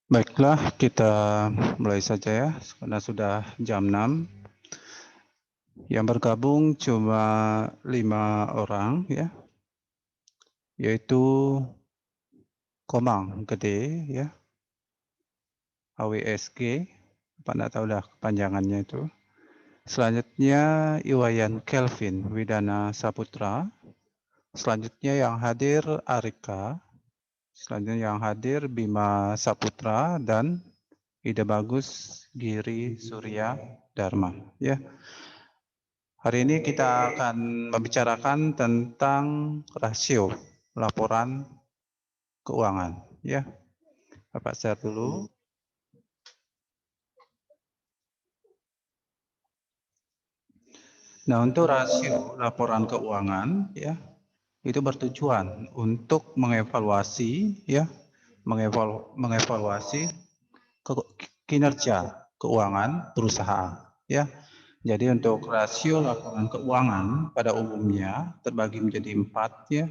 Baiklah, kita mulai saja ya, karena sudah jam 6. Yang bergabung cuma 5 orang ya, yaitu Komang Gede ya, AWSG, apa nggak tahu dah kepanjangannya itu. Selanjutnya Iwayan Kelvin Widana Saputra. Selanjutnya yang hadir Arika. Selanjutnya yang hadir Bima Saputra dan Ide Bagus Giri Surya Dharma ya. Hari ini kita akan membicarakan tentang rasio laporan keuangan ya. Bapak share dulu. Nah, untuk rasio laporan keuangan ya, itu bertujuan untuk mengevaluasi ya, mengevaluasi kinerja keuangan perusahaan ya. Jadi untuk rasio laporan keuangan pada umumnya terbagi menjadi 4 ya.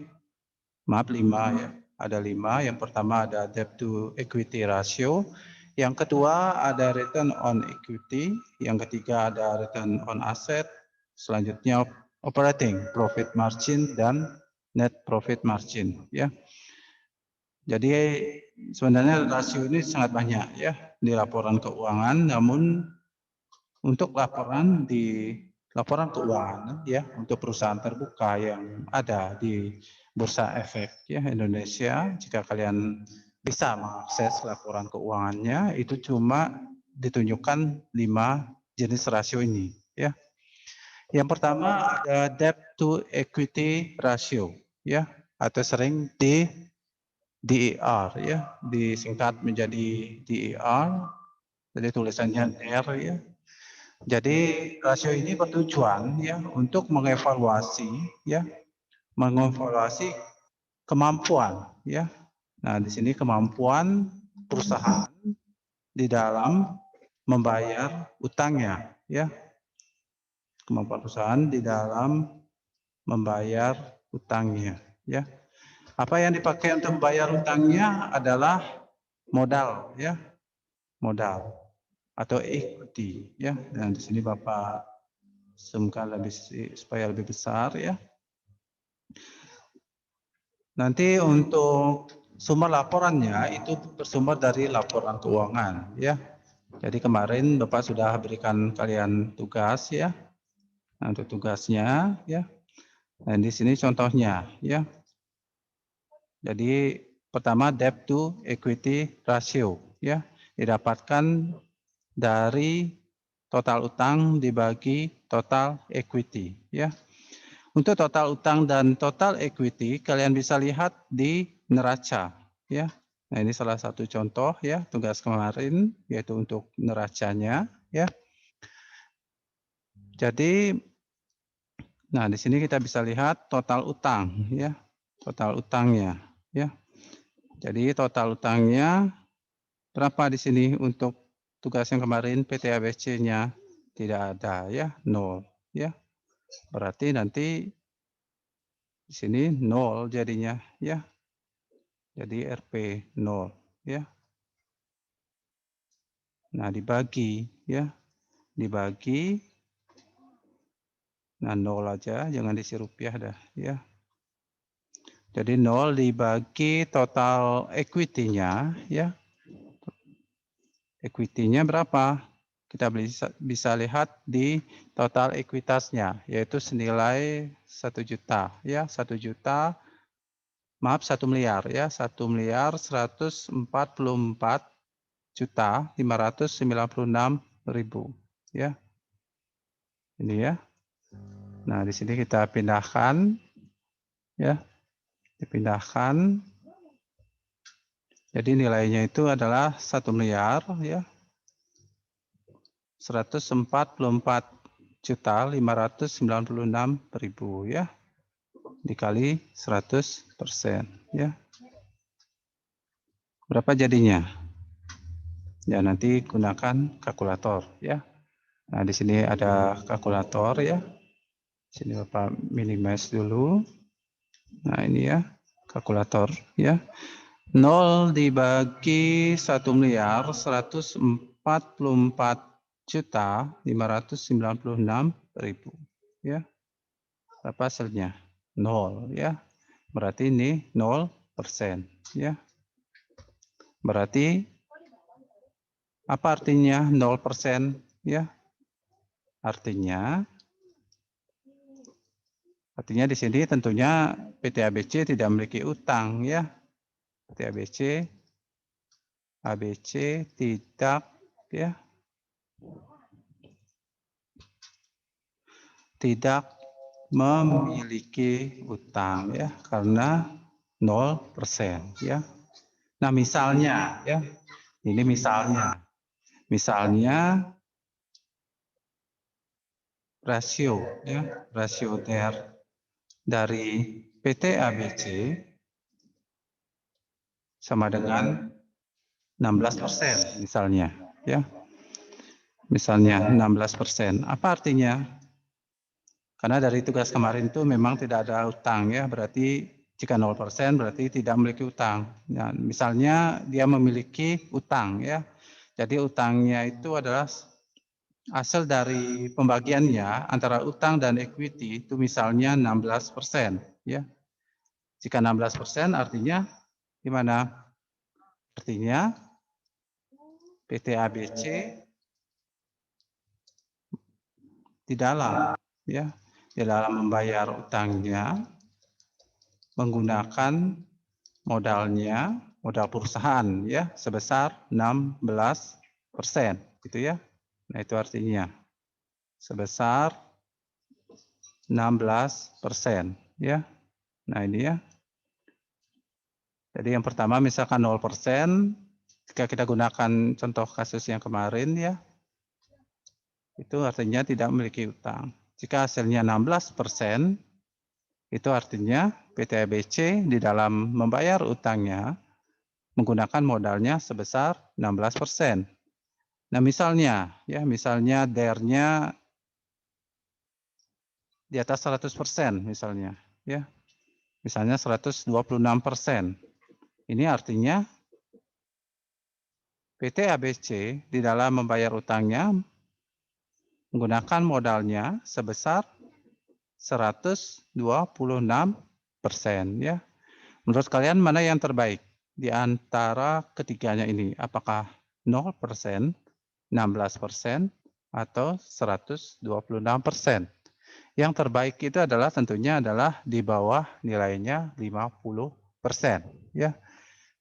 Maaf 5 ya. Ada 5. Yang pertama ada debt to equity ratio. Yang kedua ada return on equity. Yang ketiga ada return on asset. Selanjutnya operating profit margin dan net profit margin ya. Jadi sebenarnya rasio ini sangat banyak ya di laporan keuangan, namun untuk laporan keuangan ya untuk perusahaan terbuka yang ada di Bursa Efek ya Indonesia, jika kalian bisa mengakses laporan keuangannya, itu cuma ditunjukkan 5 jenis rasio ini ya. Yang pertama ada debt to equity ratio ya, atau sering DER ya, disingkat menjadi DER, jadi tulisannya DER ya. Jadi rasio ini bertujuan ya untuk mengevaluasi ya, mengevaluasi kemampuan ya. Nah, di sini kemampuan perusahaan di dalam membayar utangnya ya. Kemampuan perusahaan di dalam membayar utangnya ya. Apa yang dipakai untuk membayar utangnya adalah modal ya, modal atau equity ya. Dan di sini Bapak zoomkan lebih supaya lebih besar ya. Nanti untuk sumber laporannya itu bersumber dari laporan keuangan ya. Jadi kemarin Bapak sudah berikan kalian tugas ya. Nah, untuk tugasnya ya. Dan di sini contohnya ya. Jadi pertama debt to equity ratio ya, didapatkan dari total utang dibagi total equity ya. Untuk total utang dan total equity kalian bisa lihat di neraca ya. Nah, ini salah satu contoh ya tugas kemarin, yaitu untuk neracanya ya. Jadi nah di sini kita bisa lihat total utang ya. Total utangnya ya. Jadi total utangnya berapa di sini untuk tugas yang kemarin PT ABC-nya tidak ada ya, 0 ya. Berarti nanti di sini 0 jadinya ya. Jadi RP 0 ya. Nah, dibagi ya. Dibagi nah 0 aja, jangan diisi rupiah dah ya. Jadi 0 dibagi total equity-nya ya. Equity-nya berapa? Kita bisa lihat di total ekuitasnya, yaitu senilai 1 juta ya, 1 juta, maaf 1 miliar ya, 1 miliar 144 juta 596.000 ya. Ini ya. Nah, di sini kita pindahkan ya. Dipindahkan. Jadi nilainya itu adalah 1 miliar ya. 144.596.000 ya. Dikali 100% ya. Berapa jadinya? Ya, nanti gunakan kalkulator ya. Nah, di sini ada kalkulator ya. Sini Bapak minimize dulu. Nah, ini ya kalkulator ya. 0 dibagi 1.044.596.000, ya. Berapa hasilnya? 0, ya. Berarti ini 0%, ya. Berarti apa artinya 0%, ya? Artinya di sini tentunya PT ABC tidak memiliki utang, ya. PT ABC tidak, ya, tidak memiliki utang, ya, karena 0%, ya. Nah, misalnya, ya, ini misalnya rasio, ya, rasio TER dari PT ABC sama dengan 16%, misalnya, ya. Misalnya 16%. Apa artinya? Karena dari tugas kemarin itu memang tidak ada utang, ya, berarti jika 0% berarti tidak memiliki utang. Nah, misalnya dia memiliki utang, ya. Jadi utangnya itu adalah hasil dari pembagiannya antara utang dan equity itu misalnya 16%, ya. Jika 16% artinya gimana? Artinya PT ABC di dalam, ya, di dalam membayar utangnya menggunakan modal perusahaan, ya, sebesar 16%, gitu, ya. Nah, itu artinya sebesar 16%, ya. Nah, ini, ya. Jadi yang pertama misalkan 0%, jika kita gunakan contoh kasus yang kemarin, ya, itu artinya tidak memiliki utang. Jika hasilnya 16%, itu artinya PT ABC di dalam membayar utangnya menggunakan modalnya sebesar 16%. Nah, misalnya, ya, misalnya DER-nya di atas 100%, misalnya, ya. Misalnya 126%. Ini artinya PT ABC di dalam membayar utangnya menggunakan modalnya sebesar 126%, ya. Menurut kalian mana yang terbaik di antara ketiganya ini? Apakah 0%, 16%, atau 126%? Yang terbaik itu adalah tentunya adalah di bawah nilainya 50%, ya.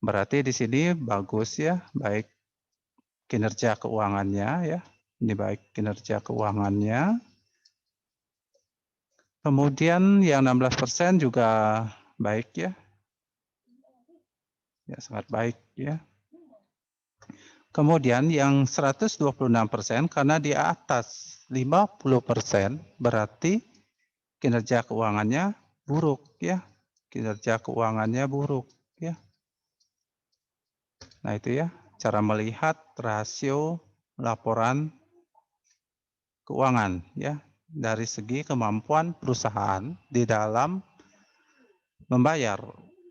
Berarti di sini bagus, ya, baik kinerja keuangannya, ya. Ini baik kinerja keuangannya. Kemudian yang 16% juga baik, ya. Ya, sangat baik, ya. Kemudian yang 126% karena di atas 50% berarti kinerja keuangannya buruk, ya. Kinerja keuangannya buruk, ya. Nah, itu, ya, cara melihat rasio laporan keuangan, ya, dari segi kemampuan perusahaan di dalam membayar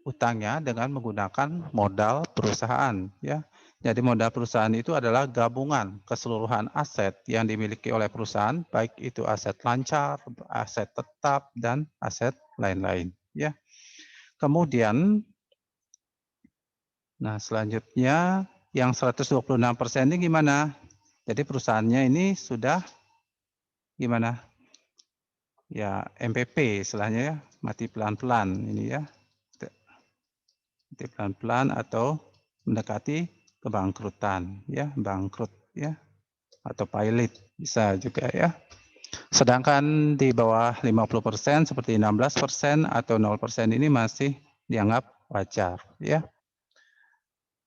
utangnya dengan menggunakan modal perusahaan, ya. Jadi modal perusahaan itu adalah gabungan keseluruhan aset yang dimiliki oleh perusahaan, baik itu aset lancar, aset tetap, dan aset lain-lain, ya. Kemudian, nah, selanjutnya yang 126% ini gimana? Jadi perusahaannya ini sudah gimana? Ya, MPP istilahnya, ya, mati pelan-pelan ini, ya. Mati pelan-pelan atau mendekati kebangkrutan, ya, bangkrut, ya, atau pilot bisa juga, ya. Sedangkan di bawah 50% seperti 16% atau 0% ini masih dianggap wajar, ya.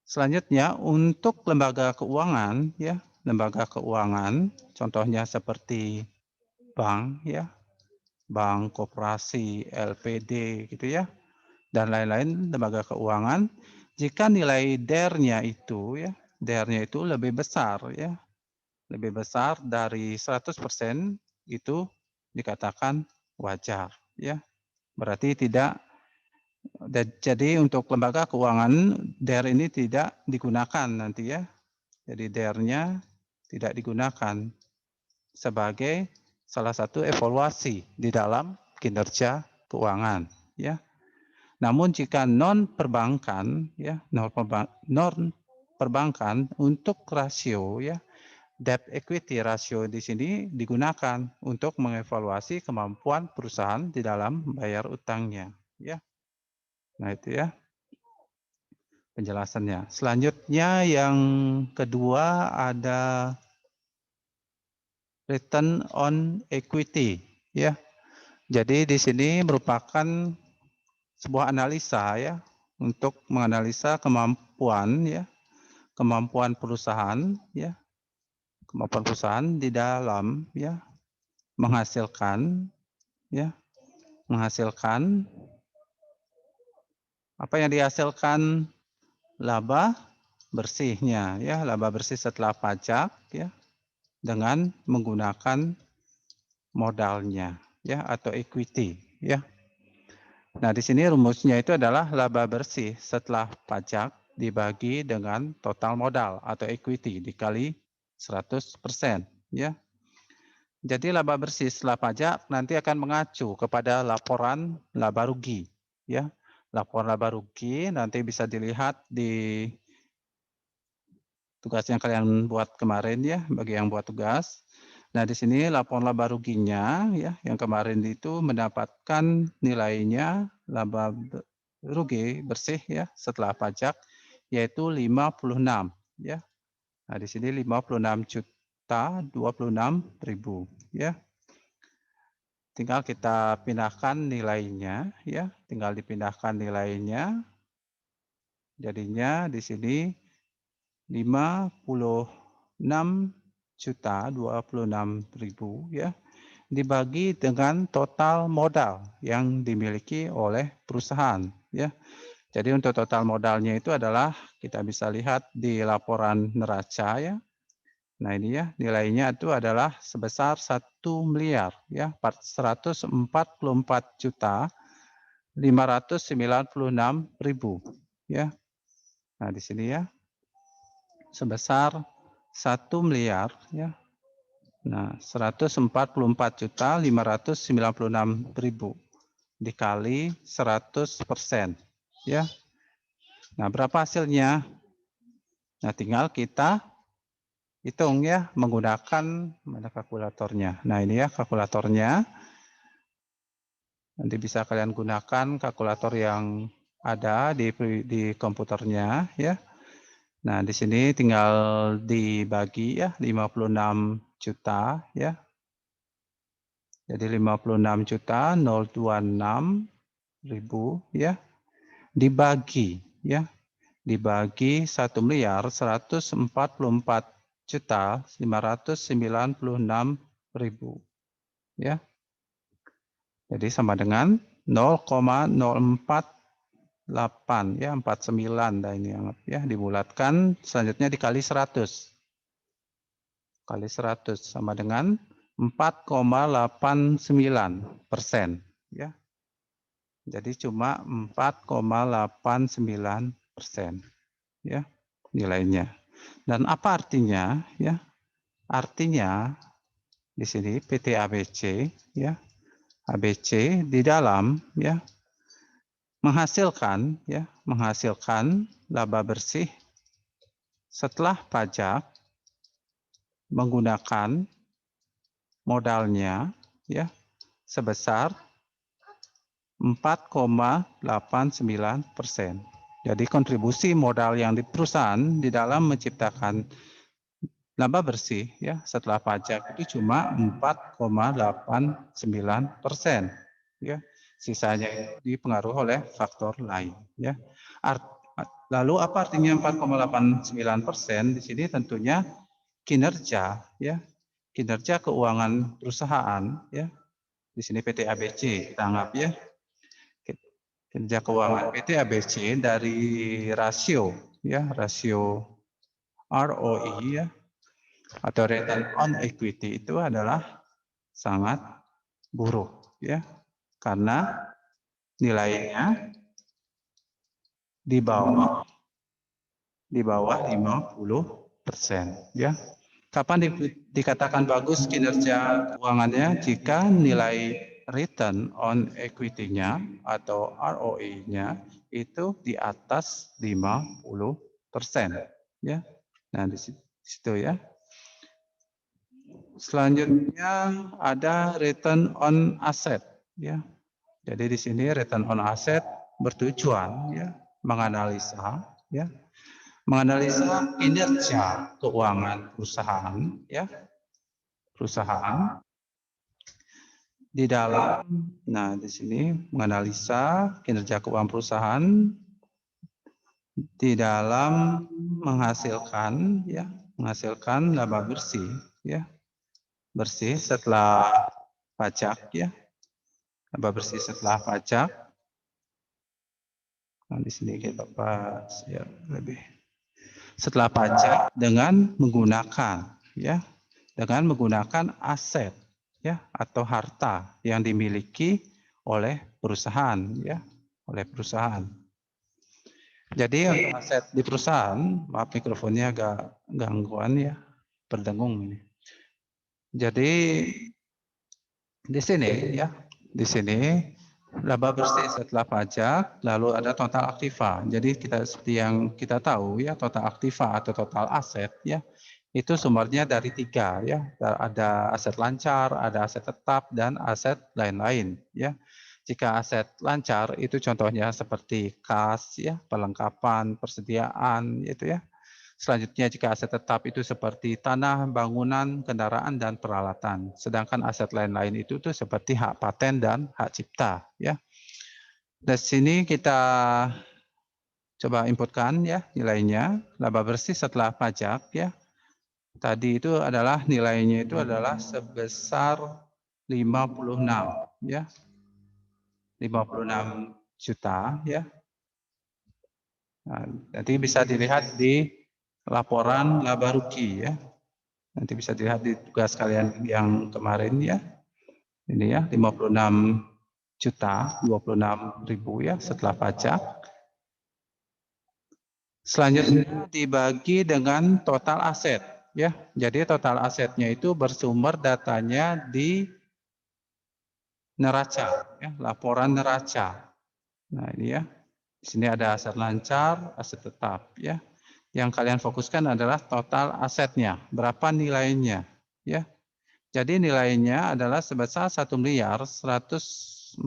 Selanjutnya untuk lembaga keuangan, ya, lembaga keuangan contohnya seperti bank, ya, bank, koperasi, LPD, gitu, ya, dan lain-lain lembaga keuangan, jika nilai DER-nya itu, ya, DER-nya itu lebih besar, ya, lebih besar dari 100% itu dikatakan wajar, ya. Berarti tidak Jadi untuk lembaga keuangan DER ini tidak digunakan nanti ya. Jadi DER-nya tidak digunakan sebagai salah satu evaluasi di dalam kinerja keuangan ya. Namun jika non perbankan ya, non perbankan untuk rasio ya, debt equity ratio di sini digunakan untuk mengevaluasi kemampuan perusahaan di dalam bayar utangnya ya. Nah itu ya penjelasannya. Selanjutnya yang kedua ada return on equity ya. Jadi di sini merupakan sebuah analisa ya untuk menganalisa kemampuan ya, kemampuan perusahaan ya, kemampuan perusahaan di dalam ya menghasilkan ya, menghasilkan apa yang dihasilkan laba bersihnya ya, laba bersih setelah pajak ya dengan menggunakan modalnya ya atau equity ya. Nah, di sini rumusnya itu adalah laba bersih setelah pajak dibagi dengan total modal atau equity dikali 100% ya. Jadi laba bersih setelah pajak nanti akan mengacu kepada laporan laba rugi ya. Laporan laba rugi nanti bisa dilihat di tugas yang kalian buat kemarin ya, bagi yang buat tugas. Nah, di sini laporan laba ruginya ya, yang kemarin itu mendapatkan nilainya laba rugi bersih ya setelah pajak yaitu 56 ya. Nah, di sini 56.026.000 ya. Tinggal kita pindahkan nilainya ya, tinggal dipindahkan nilainya. Jadinya di sini 56.026.000 ya, dibagi dengan total modal yang dimiliki oleh perusahaan ya. Jadi untuk total modalnya itu adalah kita bisa lihat di laporan neraca ya. Nah ini ya nilainya itu adalah sebesar 1.000.000.000 ya 144.596.000 ya. Nah di sini ya sebesar 1.000.000.000 ya. Nah, 144.596.000 dikali 100% ya. Nah, berapa hasilnya? Nah, tinggal kita hitung ya menggunakan mana kalkulatornya. Nah, ini ya kalkulatornya. Nanti bisa kalian gunakan kalkulator yang ada di komputernya ya. Nah, di sini tinggal dibagi ya 56 juta ya. Jadi 56.026.000 ya dibagi ya. Dibagi 1.144.596.000 ya. Jadi sama dengan 0,048 ya 49 dah ini anggap ya dibulatkan selanjutnya dikali 100 kali 100 sama dengan 4,89% ya. Jadi cuma 4,89% ya nilainya. Dan apa artinya ya? Artinya di sini PT ABC ya. ABC di dalam ya menghasilkan laba bersih setelah pajak menggunakan modalnya ya sebesar 4,89%. Jadi kontribusi modal yang di perusahaan di dalam menciptakan laba bersih ya setelah pajak itu cuma 4,89% ya. Sisanya dipengaruhi oleh faktor lain ya. Lalu apa artinya 4,89%? Di sini tentunya kinerja ya. Kinerja keuangan perusahaan ya. Di sini PT ABC kita anggap ya. Kinerja keuangan PT ABC dari rasio ya, rasio ROE ya atau return on equity itu adalah sangat buruk ya. Karena nilainya di bawah 50%, ya. Kapan dikatakan bagus kinerja keuangannya? Jika nilai return on equity-nya atau ROE-nya itu di atas 50%, ya. Nah, di situ ya. Selanjutnya ada return on asset, ya. Jadi di sini return on asset bertujuan ya menganalisa kinerja keuangan perusahaan ya, perusahaan di dalam, nah di sini menganalisa kinerja keuangan perusahaan di dalam menghasilkan laba bersih ya, bersih setelah pajak ya, laba bersih setelah pajak. Nah, di sini kita bahas ya lebih setelah pajak dengan menggunakan aset ya atau harta yang dimiliki oleh perusahaan ya, oleh perusahaan. Jadi untuk aset di perusahaan, maaf mikrofonnya agak gangguan ya, berdengung ini. Jadi di sini ya, di sini laba bersih setelah pajak, lalu ada total aktiva. Jadi kita seperti yang kita tahu ya, total aktiva atau total aset ya, itu sumbernya dari 3 ya. Ada aset lancar, ada aset tetap, dan aset lain-lain ya. Jika aset lancar itu contohnya seperti kas ya, perlengkapan, persediaan gitu ya. Selanjutnya jika aset tetap itu seperti tanah, bangunan, kendaraan, dan peralatan. Sedangkan aset lain-lain itu tuh seperti hak paten dan hak cipta. Ya. Dari sini kita coba inputkan ya nilainya. Laba bersih setelah pajak ya. Tadi itu adalah nilainya itu adalah sebesar 56 ya. 56 juta ya. Nah, nanti bisa dilihat di laporan laba rugi ya. Nanti bisa dilihat di tugas kalian yang kemarin ya. Ini ya 56 juta, 26.000 ya setelah pajak. Selanjutnya dibagi dengan total aset ya. Jadi total asetnya itu bersumber datanya di neraca ya, laporan neraca. Nah, ini ya. Di sini ada aset lancar, aset tetap ya. Yang kalian fokuskan adalah total asetnya, berapa nilainya ya. Jadi nilainya adalah sebesar 1.144.596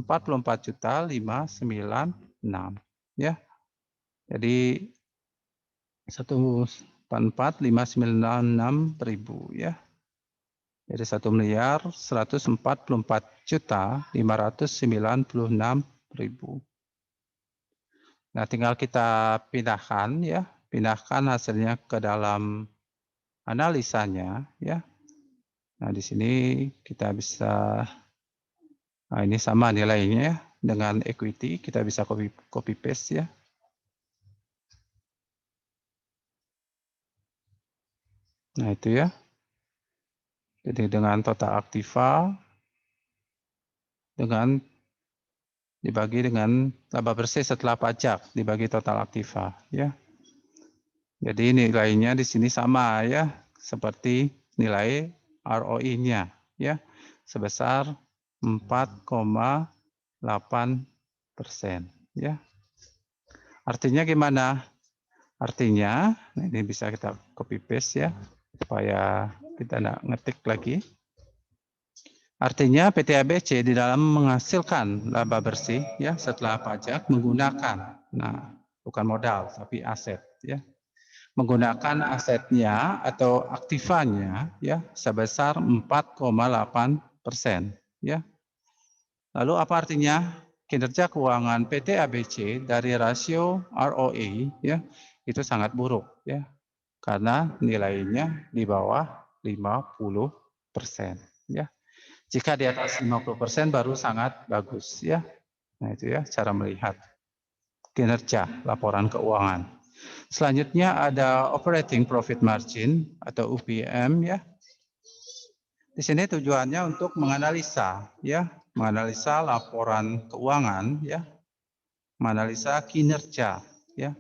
ya. Jadi 1.144.596.000 ya. Jadi 1.144.596.000. Nah, tinggal kita pindahkan ya, pindahkan hasilnya ke dalam analisanya ya. Nah, di sini kita bisa, nah ini sama nilainya ya, dengan equity kita bisa copy paste ya. Nah, itu ya. Jadi dengan total aktiva dengan dibagi dengan laba bersih setelah pajak dibagi total aktiva ya. Jadi nilainya di sini sama ya, seperti nilai ROI-nya ya, sebesar 4,8% ya. Artinya gimana? Artinya ini bisa kita copy paste ya, supaya kita tidak ngetik lagi. Artinya PT ABC di dalam menghasilkan laba bersih ya setelah pajak menggunakan, nah bukan modal tapi aset ya, menggunakan asetnya atau aktivanya ya sebesar 4,8% ya. Lalu apa artinya? Kinerja keuangan PT ABC dari rasio ROE ya itu sangat buruk ya, karena nilainya di bawah 50% ya. Jika di atas 50% baru sangat bagus ya. Nah, itu ya cara melihat kinerja laporan keuangan. Selanjutnya ada operating profit margin atau UPM ya. Di sini tujuannya untuk menganalisa ya, menganalisa laporan keuangan ya, menganalisa kinerja ya,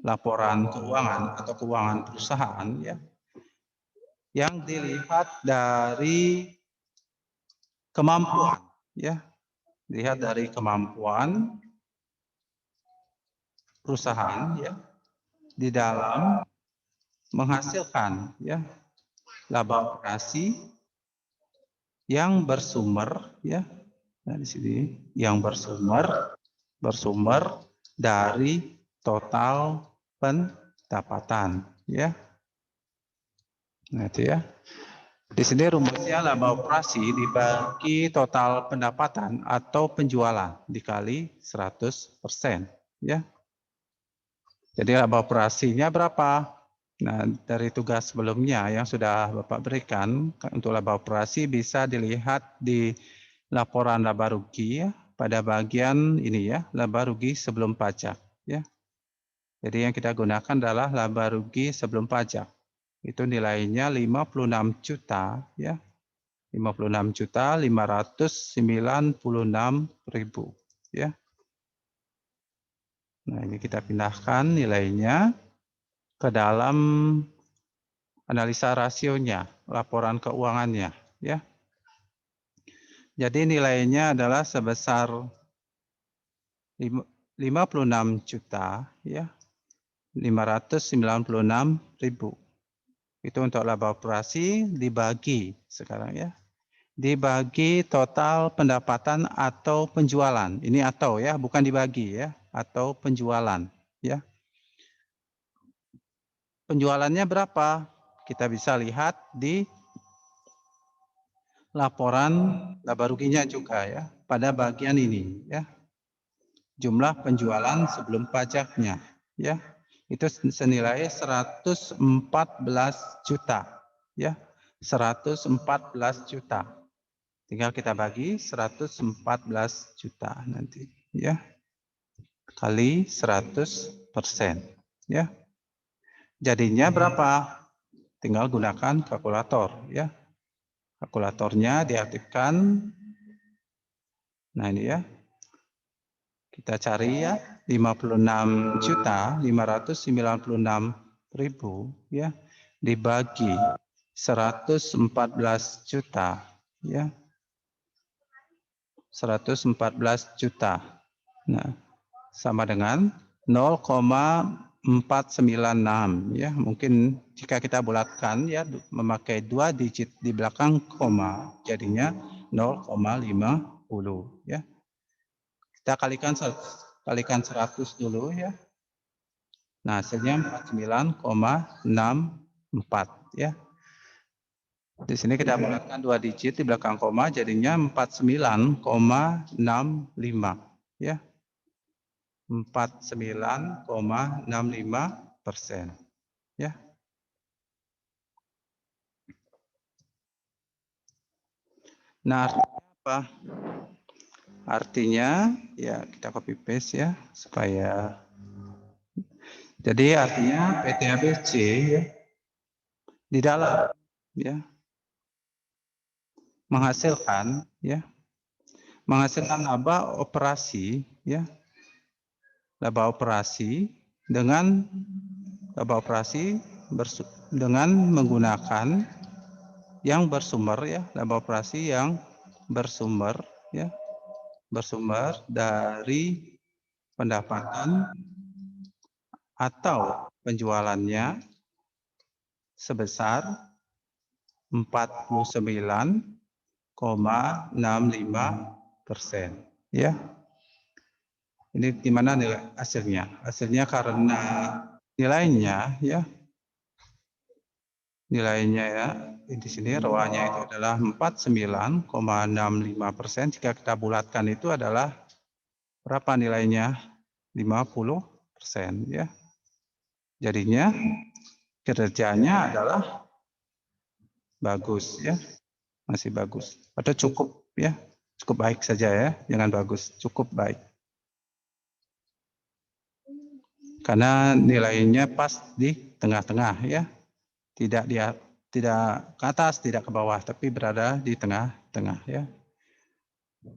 laporan keuangan atau keuangan perusahaan, ya, yang dilihat dari kemampuan, ya, dilihat dari kemampuan perusahaan, ya, di dalam menghasilkan, ya, laba operasi yang bersumber, ya, nah di sini yang bersumber dari total pendapatan, ya. Nah itu ya. Di sini rumusnya laba operasi dibagi total pendapatan atau penjualan dikali 100%, ya. Jadi laba operasinya berapa? Nah, dari tugas sebelumnya yang sudah Bapak berikan untuk laba operasi bisa dilihat di laporan laba rugi, ya, pada bagian ini, ya, laba rugi sebelum pajak, ya. Jadi yang kita gunakan adalah laba rugi sebelum pajak. Itu nilainya 56 juta, ya. 56.596.000, ya. Nah, ini kita pindahkan nilainya ke dalam analisa rasionya, laporan keuangannya, ya. Jadi nilainya adalah sebesar 56 juta, ya, 596.000. Itu untuk laba operasi dibagi sekarang, ya. Dibagi total pendapatan atau penjualan. Ini atau, ya, bukan dibagi, ya, atau penjualan, ya. Penjualannya berapa? Kita bisa lihat di laporan laba ruginya juga, ya, pada bagian ini, ya. Jumlah penjualan sebelum pajaknya, ya. Itu senilai 114 juta, ya. 114 juta. Tinggal kita bagi 114 juta nanti, ya. Kali 100%, ya. Jadinya berapa? Tinggal gunakan kalkulator, ya. Kalkulatornya diaktifkan. Nah, ini, ya. Kita cari, ya, 56.596.000, ya, dibagi 114 juta, ya. 114 juta. Nah, sama dengan 0,496, ya. Mungkin jika kita bulatkan, ya, memakai 2 digit di belakang koma, jadinya 0,50, ya. Kita kalikan 100 dulu, ya. Nah, hasilnya 49,64, ya. Di sini kita bulatkan 2 digit di belakang koma, jadinya 49,65, ya. 49,65%, ya. Nah, artinya apa? Artinya, ya, kita copy paste, ya, supaya. Jadi artinya PT ABC, ya, di dalam, ya, menghasilkan, ya, menghasilkan laba operasi, ya, laba operasi dengan laba operasi dengan menggunakan yang bersumber, ya, laba operasi yang bersumber, ya, bersumber dari pendapatan atau penjualannya sebesar 49,65%, ya. Ini gimana nilai hasilnya? Hasilnya karena nilainya, ya, nilainya, ya, di sini ROA-nya itu adalah 49,65%. Jika kita bulatkan itu adalah berapa nilainya? 50%, ya. Jadinya kinerjanya adalah bagus, ya, masih bagus atau cukup, ya, cukup baik saja, ya, jangan bagus, cukup baik. Karena nilainya pas di tengah-tengah, ya, tidak ke atas, tidak ke bawah, tapi berada di tengah-tengah, ya.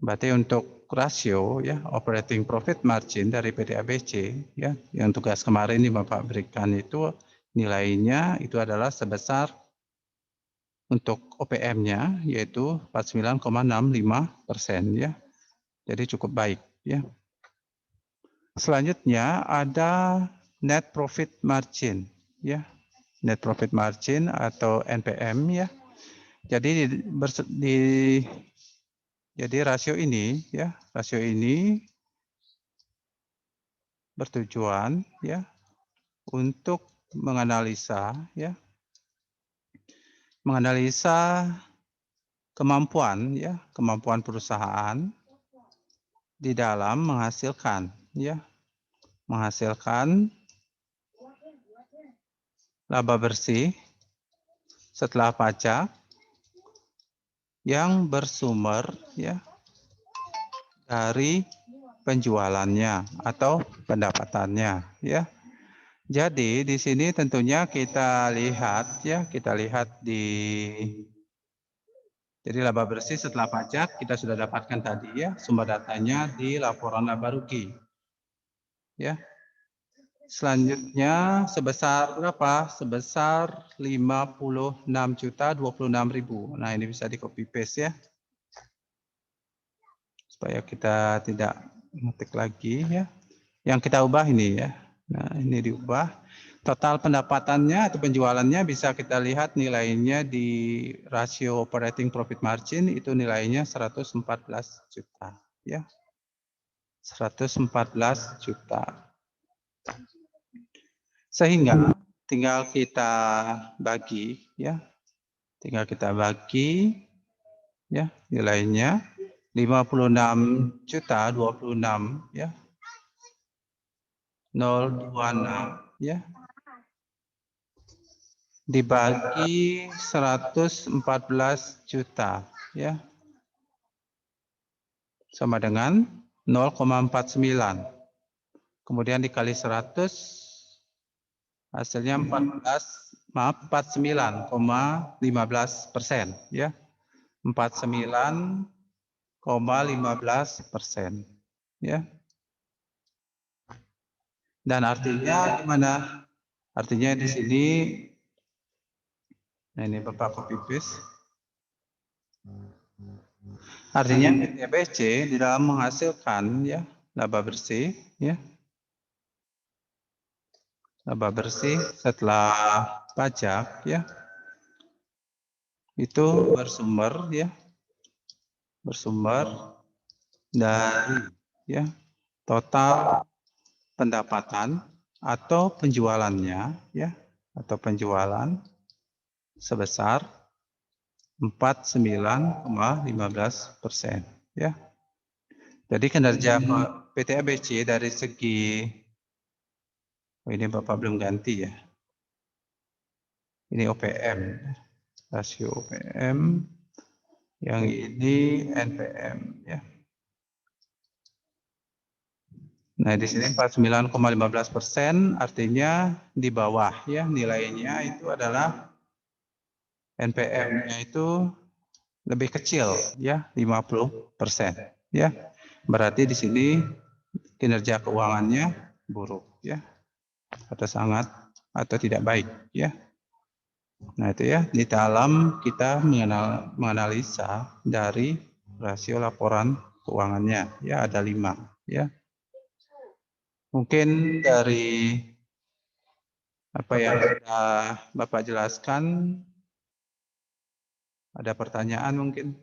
Berarti untuk rasio ya operating profit margin dari PT ABC ya, yang tugas kemarin ini Bapak berikan itu nilainya itu adalah sebesar untuk OPM-nya yaitu 49,65% ya. Jadi cukup baik ya. Selanjutnya ada net profit margin ya. Net profit margin atau NPM ya. Jadi jadi rasio ini ya, rasio ini bertujuan ya untuk menganalisa ya, menganalisa kemampuan ya, kemampuan perusahaan di dalam menghasilkan ya, menghasilkan laba bersih setelah pajak yang bersumber ya dari penjualannya atau pendapatannya ya. Jadi di sini tentunya kita lihat ya, kita lihat jadi laba bersih setelah pajak kita sudah dapatkan tadi ya, sumber datanya di laporan laba rugi. Ya. Selanjutnya sebesar berapa? Sebesar 56.026.026. Nah, ini bisa di copy paste ya. Supaya kita tidak ngetik lagi ya. Yang kita ubah ini ya. Nah, ini diubah. Total pendapatannya atau penjualannya bisa kita lihat nilainya di rasio operating profit margin itu nilainya 114 juta ya. 114 juta. Sehingga tinggal kita bagi ya. Tinggal kita bagi ya nilainya 56 juta 26 ya. 026 ya. Dibagi 114 juta ya. Sama dengan 0,49. Kemudian dikali 100 hasilnya 49,15% ya. 49,15% ya. Dan artinya gimana? Artinya di sini nah ini Bapak copy paste. Artinya PTBC di dalam menghasilkan ya laba bersih ya. Laba bersih setelah pajak ya. Itu bersumber ya. Bersumber dari ya total pendapatan atau penjualannya ya atau penjualan sebesar 49,15% ya. Jadi kinerja PT ABC dari segi ini Bapak belum ganti ya. Ini OPM, rasio OPM, yang ini NPM ya. Nah di sini 49,15% artinya di bawah ya nilainya itu adalah NPM-nya itu lebih kecil ya 50% ya. Berarti di sini kinerja keuangannya buruk ya atau sangat atau tidak baik ya. Nah itu ya di dalam kita menganalisa dari rasio laporan keuangannya ya ada 5 ya. Mungkin dari apa yang sudah Bapak jelaskan ada pertanyaan mungkin.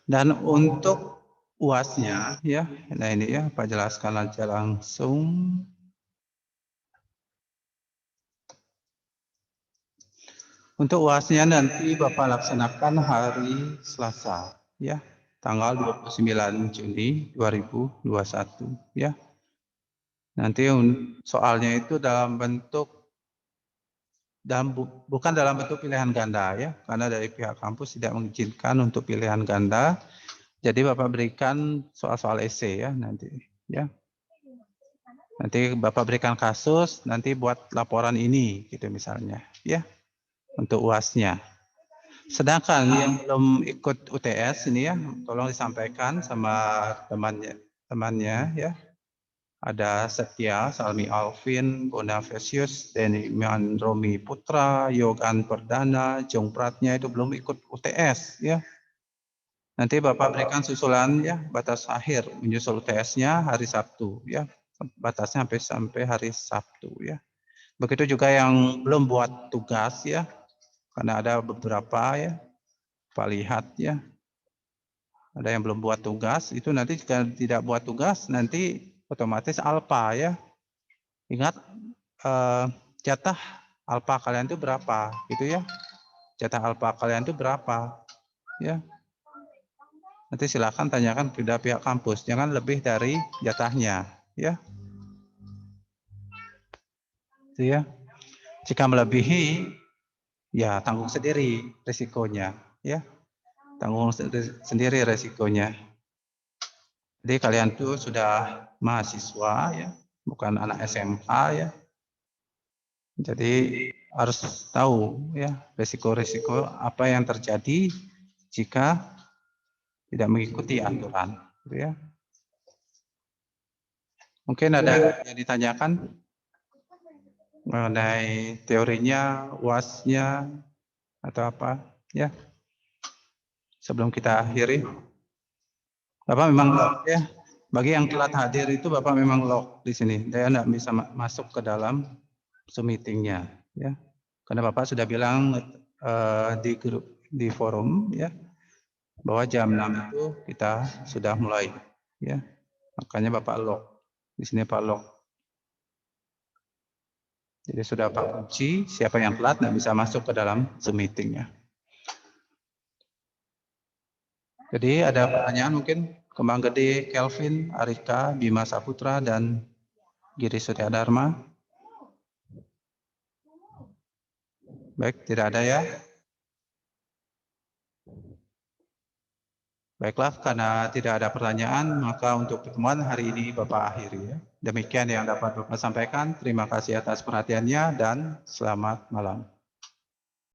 Dan untuk UAS-nya ya, nah ini ya Pak jelaskan aja langsung. Untuk UAS-nya nanti Bapak laksanakan hari Selasa ya, tanggal 29 Juni 2021 ya. Nanti soalnya itu dalam bentuk bukan dalam bentuk pilihan ganda ya, karena dari pihak kampus tidak mengizinkan untuk pilihan ganda. Jadi Bapak berikan soal-soal esai ya nanti ya. Nanti Bapak berikan kasus, nanti buat laporan ini gitu misalnya ya. Untuk UAS-nya. Sedangkan yang belum ikut UTS ini ya, tolong disampaikan sama temannya ya. Ada Setia, Salmi Alvin, Bonavesius, Deniman Romi Putra, Yogan Perdana, Jong Pratnya itu belum ikut UTS ya. Nanti Bapak berikan susulan ya, batas akhir menyusul UTS-nya hari Sabtu ya. Batasnya sampai hari Sabtu ya. Begitu juga yang belum buat tugas ya, karena ada beberapa ya, Pak lihat ya, ada yang belum buat tugas, itu nanti jika tidak buat tugas, nanti otomatis alpa ya. Ingat, jatah alpa kalian itu berapa, gitu ya. Jatah alpa kalian itu berapa, ya. Nanti silakan tanyakan kepada pihak kampus, jangan lebih dari jatahnya, ya. Itu ya. Jika melebihi, ya tanggung sendiri risikonya, ya. Tanggung sendiri risikonya. Jadi kalian tuh sudah mahasiswa ya, bukan anak SMK ya. Jadi harus tahu ya risiko-risiko apa yang terjadi jika tidak mengikuti aturan, gitu ya. Mungkin ada yang ditanyakan mengenai teorinya, UAS-nya atau apa ya. Sebelum kita akhiri, Bapak memang lock ya. Bagi yang telat hadir itu Bapak memang lock di sini. Saya tidak bisa masuk ke dalam Zoom meeting-nya ya. Karena Bapak sudah bilang di grup di forum ya bahwa jam 6 itu kita sudah mulai ya. Makanya Bapak lock. Di sini Pak lock. Jadi sudah Pak kunci, siapa yang telat tidak bisa masuk ke dalam Zoom meeting-nya. Jadi ada pertanyaan mungkin Kembang Gede, Kelvin, Arika, Bima Saputra, dan Giri Surya Dharma. Baik, tidak ada ya. Baiklah, karena tidak ada pertanyaan, maka untuk pertemuan hari ini Bapak akhiri ya. Demikian yang dapat Bapak sampaikan. Terima kasih atas perhatiannya dan selamat malam.